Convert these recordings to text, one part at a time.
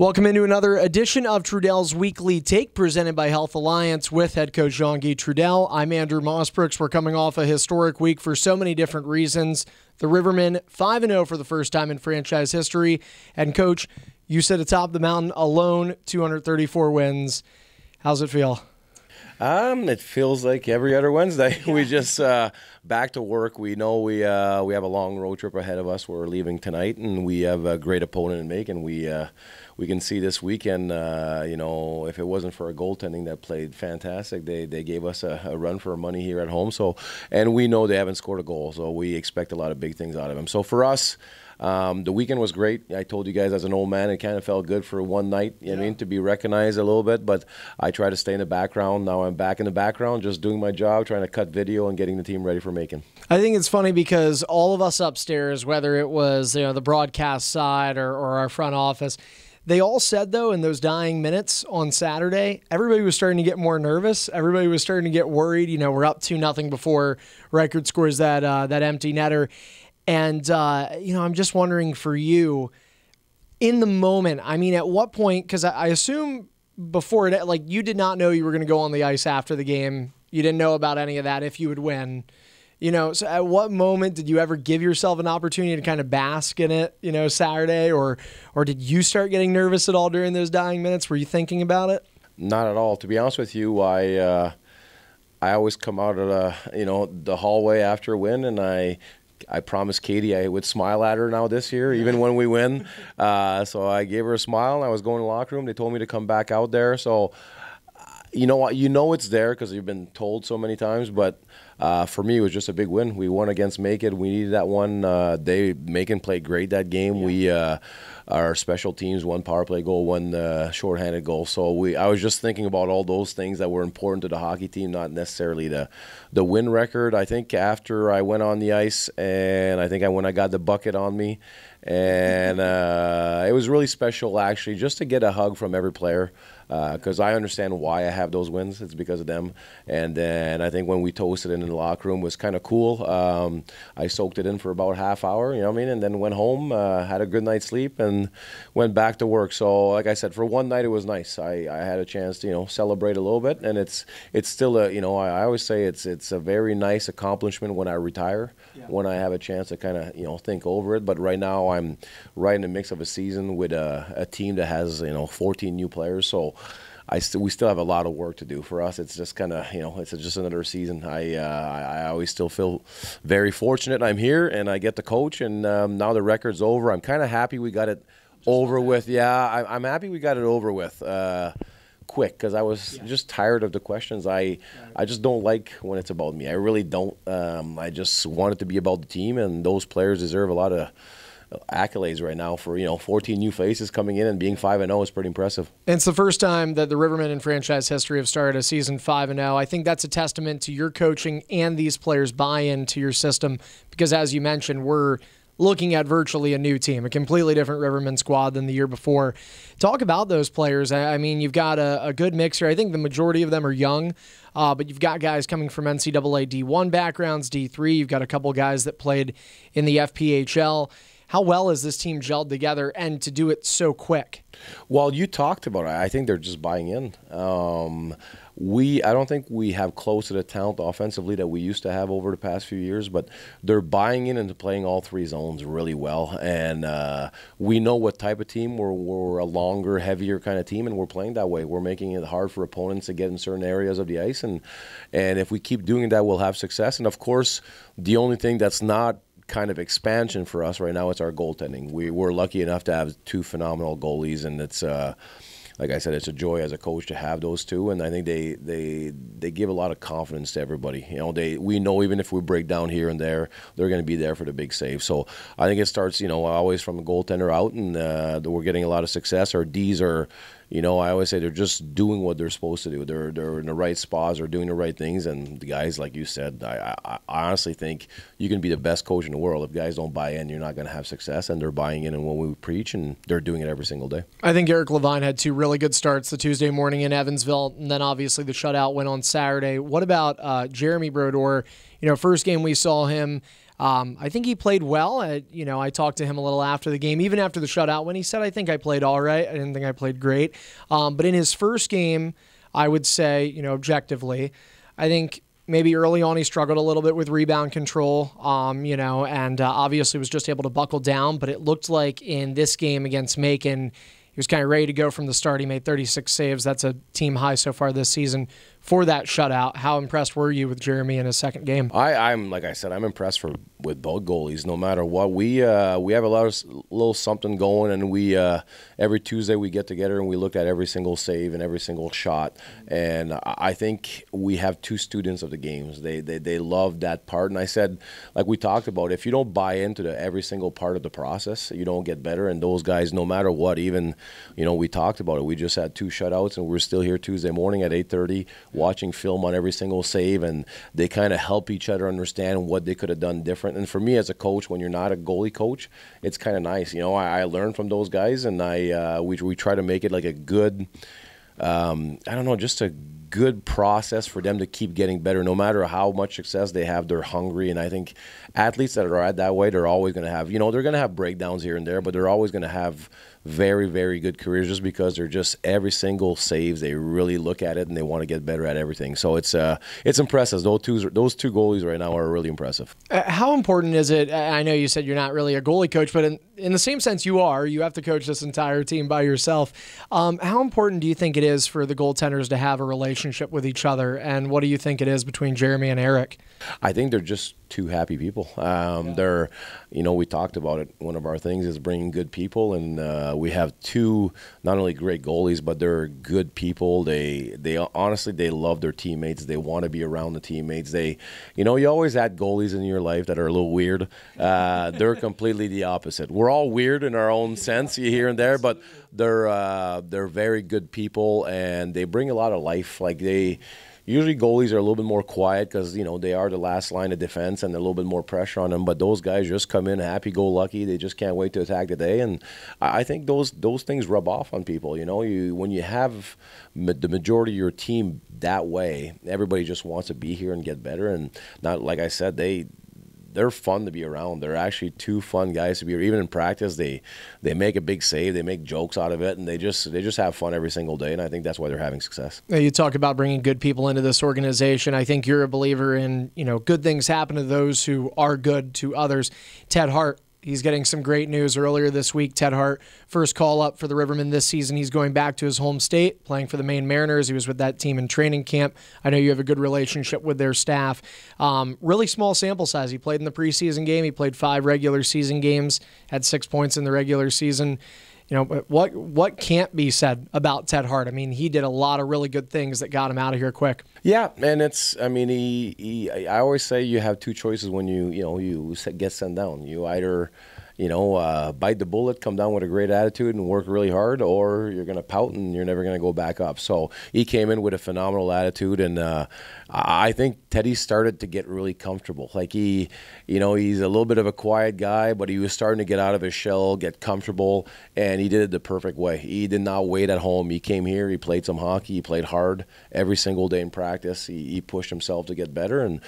Welcome into another edition of Trudel's Weekly Take, presented by Health Alliance with head coach Jean-Guy Trudel. I'm Andrew Mossbrooks. We're coming off a historic week for so many different reasons. The Rivermen 5-0 for the first time in franchise history. And coach, you sit atop the mountain alone, 234 wins. How's it feel? It feels like every other Wednesday. We just back to work. We know we have a long road trip ahead of us. We're leaving tonight, and we have a great opponent in Macon. We can see this weekend, if it wasn't for a goaltending that played fantastic, they gave us a run for our money here at home. So, and we know they haven't scored a goal, so we expect a lot of big things out of them. So for us, the weekend was great. I told you guys as an old man, it kind of felt good for one night, to be recognized a little bit, but I try to stay in the background. Now I'm back in the background, just doing my job, trying to cut video and getting the team ready for Macon. I think it's funny because all of us upstairs, whether it was the broadcast side or our front office, they all said, though, in those dying minutes on Saturday, everybody was starting to get more nervous. Everybody was starting to get worried. We're up 2-0 before record scores that empty netter. And, I'm just wondering for you, in the moment, at what point, because I assume before it, you did not know you were going to go on the ice after the game. You didn't know about any of that if you would win. So at what moment did you ever give yourself an opportunity to kind of bask in it, Saturday? Or did you start getting nervous at all during those dying minutes? Were you thinking about it? Not at all. To be honest with you, I always come out of the hallway after a win, and I promised Katie I would smile at her now this year, even when we win. So I gave her a smile. I was going to the locker room. They told me to come back out there. So, it's there because you've been told so many times. But for me, it was just a big win. We won against Macon. We needed that one. Macon played great that game. Yeah. Our special teams, one power play goal, one shorthanded goal. So I was just thinking about all those things that were important to the hockey team, not necessarily the win record. I think after I went on the ice, and I think when I got the bucket on me, and it was really special actually just to get a hug from every player. Because I understand why I have those wins. It's because of them. And then I think when we toasted in the locker room was kind of cool. I soaked it in for about half hour, and then went home, had a good night's sleep, and went back to work. So like I said, for one night it was nice. I had a chance to, celebrate a little bit, and it's still I always say it's a very nice accomplishment when I retire, when I have a chance to kind of, think over it. But right now I'm right in the mix of a season with a team that has, 14 new players. So we still have a lot of work to do. For us, it's just kind of, it's just another season. I always still feel very fortunate I'm here and I get to coach, and now the record's over. I'm kind of happy we got it over with. Yeah, I'm happy we got it over with quick, because I was just tired of the questions. I just don't like when it's about me. I really don't. I just want it to be about the team, and those players deserve a lot of accolades right now for 14 new faces coming in, and being 5-0 is pretty impressive. And it's the first time that the Rivermen in franchise history have started a season 5-0. I think that's a testament to your coaching and these players' buy-in to your system, because as you mentioned, we're looking at virtually a new team, a completely different Rivermen squad than the year before. Talk about those players. You've got a good mix here. I think the majority of them are young, but you've got guys coming from NCAA D1 backgrounds, D3. You've got a couple guys that played in the SPHL. How well has this team gelled together, and to do it so quick? Well, you talked about it. I think they're just buying in. I don't think we have close to the talent offensively that we used to have over the past few years, but they're buying in into playing all three zones really well. And we know what type of team. We're a longer, heavier kind of team, and we're playing that way. We're making it hard for opponents to get in certain areas of the ice, and if we keep doing that, we'll have success. And of course, the only thing that's not kind of expansion for us right now, it's our goaltending. We're lucky enough to have two phenomenal goalies, and it's like I said, it's a joy as a coach to have those two, and I think they give a lot of confidence to everybody. We know even if we break down here and there, they're going to be there for the big save. So I think it starts, always from a goaltender out, and we're getting a lot of success. Our Ds are, I always say they're just doing what they're supposed to do. They're in the right spots, they're doing the right things, and the guys, like you said, I honestly think you can be the best coach in the world. If guys don't buy in, you're not going to have success, and they're buying in what we preach, and they're doing it every single day. I think Eric Levine had two really good starts the Tuesday morning in Evansville, and then obviously the shutout win on Saturday. What about Jeremy Brodeur? First game we saw him, I think he played well. I talked to him a little after the game, even after the shutout, when he said, I think I played all right. I didn't think I played great. But in his first game, I would say, objectively, I think maybe early on he struggled a little bit with rebound control, and obviously was just able to buckle down. But it looked like in this game against Macon, he was kind of ready to go from the start. He made 36 saves. That's a team high so far this season for that shutout. How impressed were you with Jeremy in his second game? I'm like I said, I'm impressed with both goalies. No matter what, we have a little something going, and we every Tuesday we get together and we look at every single save and every single shot. And I think we have two students of the games. They love that part. And I said, like we talked about, if you don't buy into every single part of the process, you don't get better. And those guys, no matter what, even we talked about it. We just had 2 shutouts, and we're still here Tuesday morning at 8:30. Watching film on every single save, and they kind of help each other understand what they could have done different. And for me as a coach, when you're not a goalie coach, it's kind of nice. I learn from those guys, and we try to make it like a good, just a good process for them to keep getting better. No matter how much success they have, they're hungry. And I think athletes that are at that way, they're always going to have, they're going to have breakdowns here and there, but they're always going to have very, very good careers just because they're just every single saves, they really look at it and they want to get better at everything. So it's impressive. Those two goalies right now are really impressive. How important is it? I know you said you're not really a goalie coach, but in the same sense you are. You have to coach this entire team by yourself. How important do you think it is for the goaltenders to have a relationship with each other, and what do you think it is between Jeremy and Eric? I think they're just two happy people. They're, we talked about it. One of our things is bringing good people, and we have two not only great goalies, but they're good people. They honestly, they love their teammates. They want to be around the teammates. You always had goalies in your life that are a little weird. They're completely the opposite. We're all weird in our own sense here and there, but they're very good people, and they bring a lot of life. Usually goalies are a little bit more quiet because, they are the last line of defense and a little bit more pressure on them. But those guys just come in happy-go-lucky. They just can't wait to attack the day. And I think those things rub off on people. When you have the majority of your team that way, everybody just wants to be here and get better. And not, like I said, they're fun to be around. They're actually two fun guys to be. Even in practice, they make a big save. They make jokes out of it, and they just have fun every single day. And I think that's why they're having success. You talk about bringing good people into this organization. I think you're a believer in good things happen to those who are good to others. Ted Hart. He's getting some great news earlier this week. Ted Hart, first call up for the Rivermen this season. He's going back to his home state, playing for the Maine Mariners. He was with that team in training camp. I know you have a good relationship with their staff. Really small sample size. He played in the preseason game. He played 5 regular season games, had 6 points in the regular season. What can't be said about Ted Hart? I mean, he did a lot of really good things that got him out of here quick. Yeah, and I always say you have 2 choices when you get sent down. You either bite the bullet, come down with a great attitude and work really hard, or you're going to pout and you're never going to go back up. So he came in with a phenomenal attitude, and I think Teddy started to get really comfortable. He's a little bit of a quiet guy, but he was starting to get out of his shell, get comfortable, and he did it the perfect way. He did not wait at home. He came here, he played some hockey, he played hard every single day in practice. He pushed himself to get better, and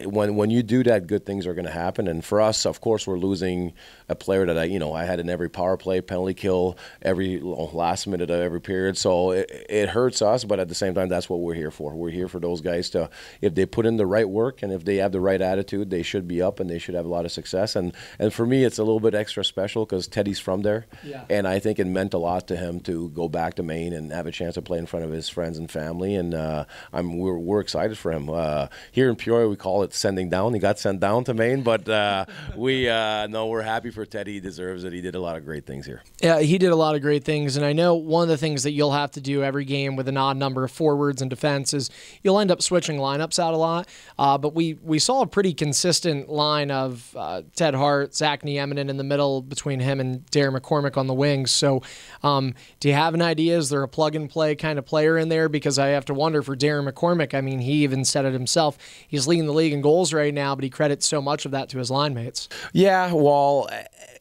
when you do that, good things are going to happen. And for us, of course, we're losing a player that I had in every power play, penalty kill, every last minute of every period. So it hurts us, but at the same time, that's what we're here for. We're here for those guys to, if they put in the right work and if they have the right attitude, they should be up and they should have a lot of success. And for me, it's a little bit extra special because Teddy's from there, and I think it meant a lot to him to go back to Maine and have a chance to play in front of his friends and family. And we're excited for him. Here in Peoria, we call it sending down. He got sent down to Maine, but we're happy for Teddy. He deserves it. He did a lot of great things here. Yeah, he did a lot of great things, and I know one of the things that you'll have to do every game with an odd number of forwards and defense is you'll end up switching lineups out a lot, but we saw a pretty consistent line of Ted Hart, Zach Nieminen in the middle between him and Darren McCormick on the wings. So do you have an idea? Is there a plug-and-play kind of player in there? Because I have to wonder for Darren McCormick, I mean, he even said it himself. He's leading the league in goals right now, but he credits so much of that to his line mates. Yeah, well,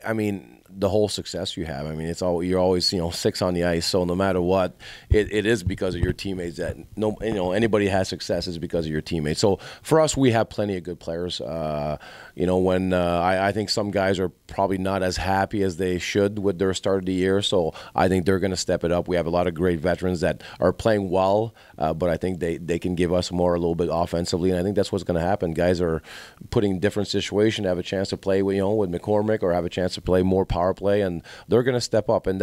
I mean, the whole success you have. I mean, you're always 6 on the ice. So no matter what, it is because of your teammates that anybody has success is because of your teammates. So for us, we have plenty of good players. When I think some guys are probably not as happy as they should with their start of the year. So I think they're going to step it up. We have a lot of great veterans that are playing well, but I think they can give us more a little bit offensively, and I think that's what's going to happen. Guys are putting different situations to have a chance to play with McCormick or have a chance to play more power play, and they're going to step up. And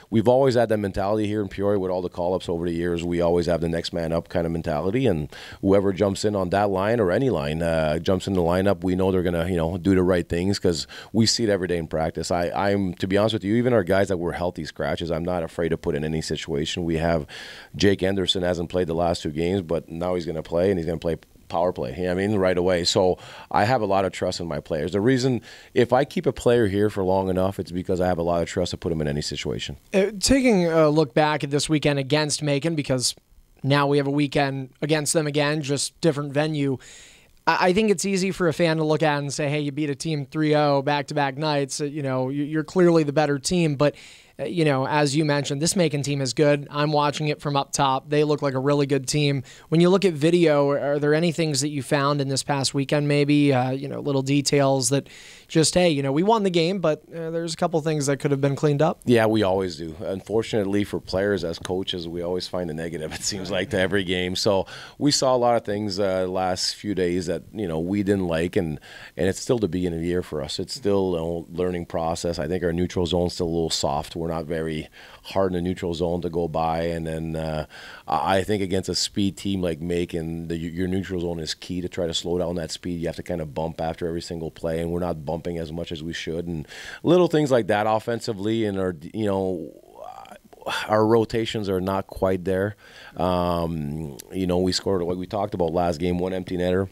we've always had that mentality here in Peoria with all the call-ups over the years. We always have the next man up kind of mentality, and whoever jumps in on that line or any line jumps in the lineup, we know they're going to do the right things because we see it every day in practice. I'm to be honest with you, even our guys that were healthy scratches, I'm not afraid to put in any situation. We have Jake Anderson hasn't played the last 2 games, but now he's going to play, and he's going to play power play, right away. So I have a lot of trust in my players. The reason, if I keep a player here for long enough, it's because I have a lot of trust to put him in any situation. Taking a look back at this weekend against Macon, because now we have a weekend against them again, just different venue. I think it's easy for a fan to look at it and say, hey, you beat a team 3-0 back-to-back nights. You're clearly the better team. But, as you mentioned, this Macon team is good. I'm watching it from up top. They look like a really good team. When you look at video, are there any things that you found in this past weekend maybe, little details that just, hey, we won the game, but there's a couple things that could have been cleaned up? Yeah, we always do. Unfortunately for players as coaches, we always find a negative, it seems like, to every game. So we saw a lot of things last few days that, we didn't like, and it's still the beginning of the year for us. It's still a learning process. I think our neutral zone's still a little soft. We're not very hard in the neutral zone to go by, and then I think against a speed team like Macon, your neutral zone is key to try to slow down that speed. You have to kind of bump after every single play, and we're not bumping as much as we should, and little things like that offensively, and our rotations are not quite there. We scored, like we talked about last game, 1 empty netter,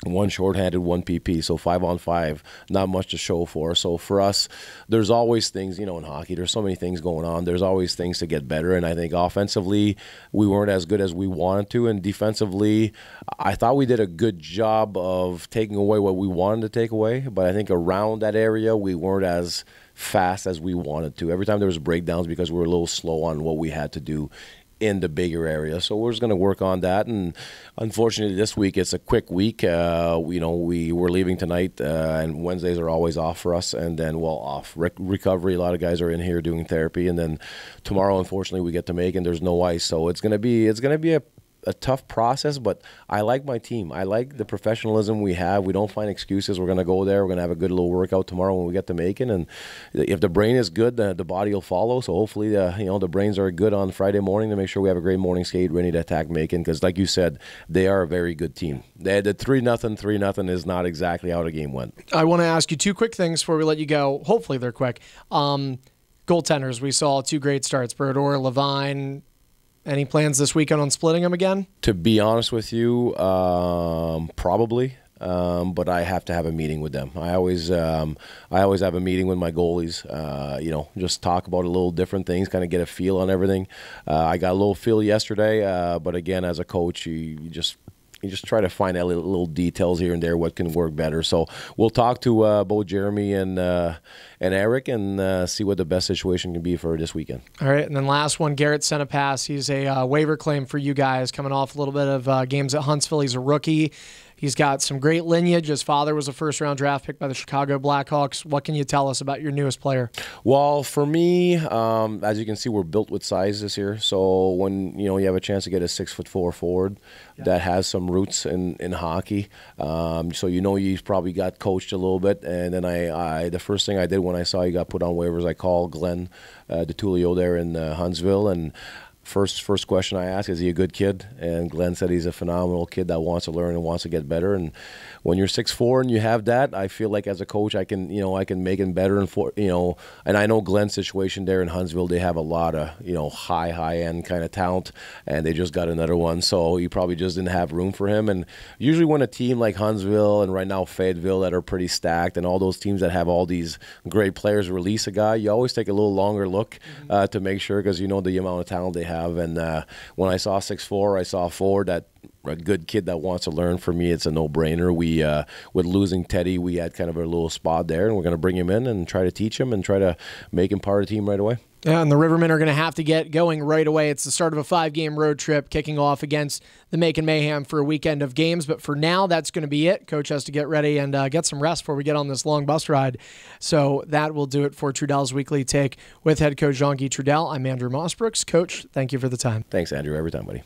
1 shorthanded, 1 PP, so 5-on-5, not much to show for. So for us, there's always things, in hockey, there's so many things going on. There's always things to get better, and I think offensively, we weren't as good as we wanted to, and defensively, I thought we did a good job of taking away what we wanted to take away, but I think around that area, we weren't as fast as we wanted to. Every time there was breakdowns because we were a little slow on what we had to do in the bigger area. So we're just going to work on that. And unfortunately, this week, it's a quick week. We're leaving tonight, and Wednesdays are always off for us. And then, off. Recovery, a lot of guys are in here doing therapy. And then tomorrow, unfortunately, we get to Macon. There's no ice. So it's going to be a tough process, but I like my team. I like the professionalism we have. We don't find excuses. We're going to go there. We're going to have a good little workout tomorrow when we get to Macon, and if the brain is good, the body will follow. So hopefully, the brains are good on Friday morning to make sure we have a great morning skate ready to attack Macon, because like you said, they are a very good team. They had the 3-0 is not exactly how the game went. I want to ask you 2 quick things before we let you go. Hopefully they're quick. Goaltenders, we saw 2 great starts, Brodeur, Levine. Any plans this weekend on splitting them again? To be honest with you, probably. But I have to have a meeting with them. I always have a meeting with my goalies. Just talk about a little different things, kind of get a feel on everything. I got a little feel yesterday, but again, as a coach, you just try to find out little details here and there, what can work better. So we'll talk to both Jeremy and Eric and see what the best situation can be for this weekend. All right, and then last one, Garrett sent a pass. He's a waiver claim for you guys, coming off a little bit of games at Huntsville. He's a rookie. He's got some great lineage. His father was a first-round draft pick by the Chicago Blackhawks. What can you tell us about your newest player? Well, for me, as you can see, we're built with size this year. So when you have a chance to get a 6'4" forward that has some roots in hockey, so he's probably got coached a little bit. And then the first thing I did when I saw he got put on waivers, I called Glenn DeTulio there in Huntsville, and First question I asked, is he a good kid? And Glenn said he's a phenomenal kid that wants to learn and wants to get better. And when you're 6'4" and you have that, I feel like as a coach I can make him better. And I know Glenn's situation there in Huntsville, they have a lot of high end kind of talent, and they just got another one, so he probably just didn't have room for him. And usually when a team like Huntsville and right now Fayetteville that are pretty stacked, and all those teams that have all these great players release a guy, you always take a little longer look to make sure, because the amount of talent they have. And when I saw 6'4", I saw a forward that a good kid that wants to learn. For me, it's a no-brainer. We with losing Teddy, we had kind of a little spot there, and we're going to bring him in and try to teach him and try to make him part of the team right away. Yeah, and the Rivermen are going to have to get going right away. It's the start of a 5-game road trip kicking off against the Macon Mayhem for a weekend of games. But for now, that's going to be it. Coach has to get ready and get some rest before we get on this long bus ride. So that will do it for Trudel's Weekly Take with head coach Jean-Guy Trudel. I'm Andrew Mossbrooks. Coach, thank you for the time. Thanks, Andrew. Every time, buddy.